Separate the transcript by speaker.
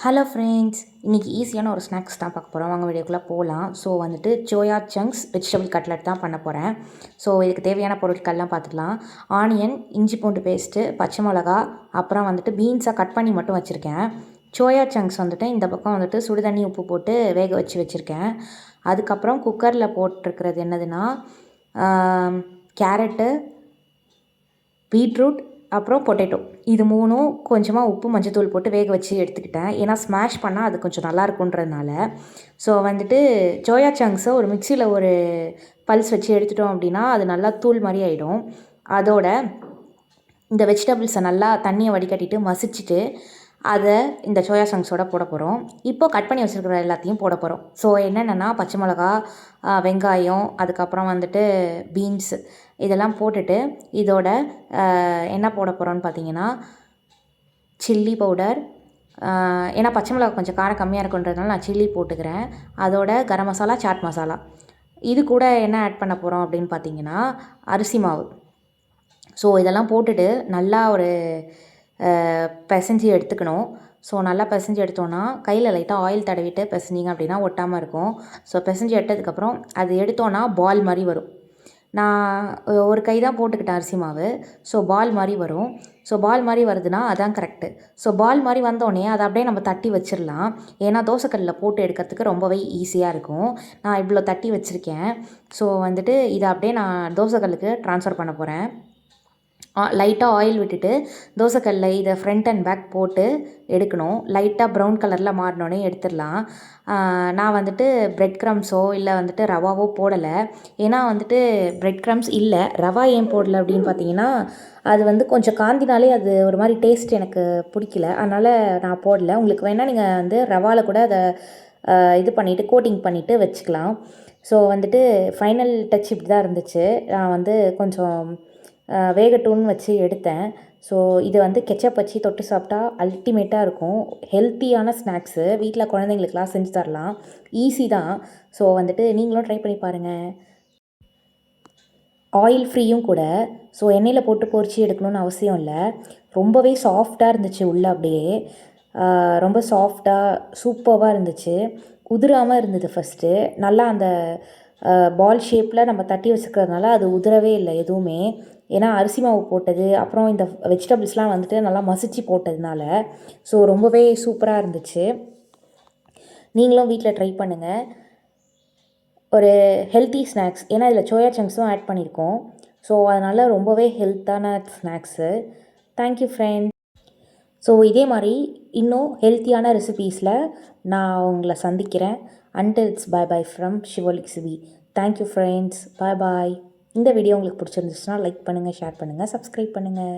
Speaker 1: Hello friends, இன்றைக்கி ஈஸியான ஒரு ஸ்நாக்ஸ் தான் பார்க்க போகிறோம். வாங்க வீடியோக்குள்ளே போகலாம். ஸோ வந்துட்டு சோயா சங்க்ஸ் வெஜிடபிள் கட்லட் தான் பண்ண போகிறேன். ஸோ இதுக்கு தேவையான பொருட்கள்லாம் பார்த்துக்கலாம். ஆனியன், இஞ்சி பூண்டு பேஸ்ட்டு, பச்சை மிளகா, அப்புறம் வந்துட்டு பீன்ஸை கட் பண்ணி மட்டும் வச்சுருக்கேன். சோயா சங்க்ஸ் வந்துட்டு இந்த பக்கம் வந்துட்டு சுடுதண்ணி உப்பு போட்டு வேக வச்சுருக்கேன். அதுக்கப்புறம் குக்கரில் போட்டிருக்கிறது என்னதுன்னா கேரட்டு, பீட்ரூட், அப்புறம் பொட்டேட்டோ, இது மூணும் கொஞ்சமாக உப்பு மஞ்சத்தூள் போட்டு வேக வச்சு எடுத்துக்கிட்டேன். ஏன்னா ஸ்மாஷ் பண்ணால் அது கொஞ்சம் நல்லா இருக்குன்றதுனால. ஸோ வந்துட்டு சோயா சங்க்ஸை ஒரு மிக்சியில் ஒரு பல்ஸ் வச்சு எடுத்துட்டோம் அப்படின்னா அது நல்லா தூள் மாதிரி ஆகிடும். அதோட இந்த வெஜிடபிள்ஸை நல்லா தண்ணியை வடிகட்டிட்டு மசிச்சுட்டு அதை இந்த சோயா சங்க்ஸோட போட போகிறோம். இப்போது கட் பண்ணி வச்சுருக்கிற எல்லாத்தையும் போட போகிறோம். ஸோ என்னென்னா பச்சை மிளகா, வெங்காயம், அதுக்கப்புறம் வந்துட்டு பீன்ஸ் இதெல்லாம் போட்டுட்டு இதோட என்ன போட போகிறோன்னு பார்த்தீங்கன்னா சில்லி பவுடர். ஏன்னா பச்சை மிளகா கொஞ்சம் காரம் கம்மியாக இருக்குன்றதுனால நான் சில்லி போட்டுக்கிறேன். அதோட கரம் மசாலா, சாட் மசாலா. இது கூட என்ன ஆட் பண்ண போகிறோம் அப்படின்னு பார்த்தீங்கன்னா அரிசி மாவு. ஸோ இதெல்லாம் போட்டுட்டு நல்லா ஒரு பிசைஞ்சு எடுத்துக்கணும். ஸோ நல்லா பிசைஞ்சு எடுத்தோன்னா கையில் லைட்டாக ஆயில் தடவிட்டு பிசைஞ்சிங்க அப்படின்னா ஒட்டாமல் இருக்கும். ஸோ பிசைஞ்சு எடுத்ததுக்கப்புறம் அது எடுத்தோன்னா பால் மாதிரி வரும். நான் ஒரு கை தான் போட்டுக்கிட்டேன் அரிசி மாவு. ஸோ பால் மாதிரி வரும். ஸோ பால் மாதிரி வருதுன்னா அதான் கரெக்டு. ஸோ பால் மாதிரி வந்தோடனே அதை அப்படியே நம்ம தட்டி வச்சிடலாம். ஏன்னா தோசைக்கல்லில் போட்டு எடுக்கிறதுக்கு ரொம்பவே ஈஸியாக இருக்கும். நான் இவ்வளோ தட்டி வச்சுருக்கேன். ஸோ வந்துட்டு இதை அப்படியே நான் தோசைக்கல்லுக்கு ட்ரான்ஸ்ஃபர் பண்ண போகிறேன். லைட்டாக ஆயில் விட்டுட்டு தோசைக்கல்லில் இதை ஃப்ரண்ட் அண்ட் பேக் போட்டு எடுக்கணும். லைட்டாக ப்ரௌன் கலரில் மாறினோடனே எடுத்துடலாம். நான் வந்துட்டு பிரெட் க்ரம்ஸோ இல்லை வந்துட்டு ரவாவோ போடலை. ஏன்னா வந்துட்டு பிரெட் க்ரம்ஸ் இல்லை, ரவா ஏன் போடலை அப்படின்னு பார்த்தீங்கன்னா அது வந்து கொஞ்சம் காந்தினாலே அது ஒரு மாதிரி டேஸ்ட் எனக்கு பிடிக்கல. அதனால் நான் போடலை. உங்களுக்கு வேணால் நீங்கள் வந்து ரவாவில் கூட அதை இது பண்ணிவிட்டு கோட்டிங் பண்ணிவிட்டு வச்சுக்கலாம். ஸோ வந்துட்டு ஃபைனல் டச் இப்படி தான் இருந்துச்சு. நான் வந்து கொஞ்சம் வேகட்டும்னு வச்சு எடுத்தேன். ஸோ இது வந்து கெச்சப் வச்சு தொட்டு சாப்பிட்டா அல்டிமேட்டாக இருக்கும். ஹெல்த்தியான ஸ்நாக்ஸு, வீட்டில் குழந்தைங்களுக்குலாம் செஞ்சு தரலாம். ஈஸி தான். ஸோ வந்துட்டு நீங்களும் ட்ரை பண்ணி பாருங்கள். ஆயில் ஃப்ரீயும் கூட. ஸோ எண்ணெயில் போட்டு பொரிச்சு எடுக்கணும்னு அவசியம் இல்லை. ரொம்பவே சாஃப்டாக இருந்துச்சு உள்ளே, அப்படியே ரொம்ப சாஃப்டாக சூப்பராக இருந்துச்சு. உதிராமல் இருந்தது ஃபஸ்ட்டு. நல்லா அந்த பால் ஷேப்பில் நம்ம தட்டி வச்சுக்கிறதுனால அது உதிரவே இல்லை எதுவுமே. ஏன்னா அரிசி மாவு போட்டது, அப்புறம் இந்த வெஜிடபிள்ஸ்லாம் வந்துட்டு நல்லா மசிச்சு போட்டதுனால. ஸோ ரொம்பவே சூப்பராக இருந்துச்சு. நீங்களும் வீட்டில் ட்ரை பண்ணுங்கள். ஒரு ஹெல்த்தி ஸ்நாக்ஸ். ஏன்னா இதில் சோயா சங்க்ஸும் ஆட் பண்ணியிருக்கோம். ஸோ அதனால் ரொம்பவே ஹெல்த்தான ஸ்நாக்ஸு. Thank you friends. ஸோ இதே மாதிரி இன்னும் ஹெல்த்தியான ரெசிபீஸில் நான் உங்களை சந்திக்கிறேன். Until it's bye bye from ஷிவோலிக்ஸிவி. Thank you friends. Bye bye. இந்த வீடியோ உங்களுக்கு பிடிச்சிருந்துச்சுன்னா லைக் பண்ணுங்கள், ஷேர் பண்ணுங்கள், சப்ஸ்கிரைப் பண்ணுங்கள்.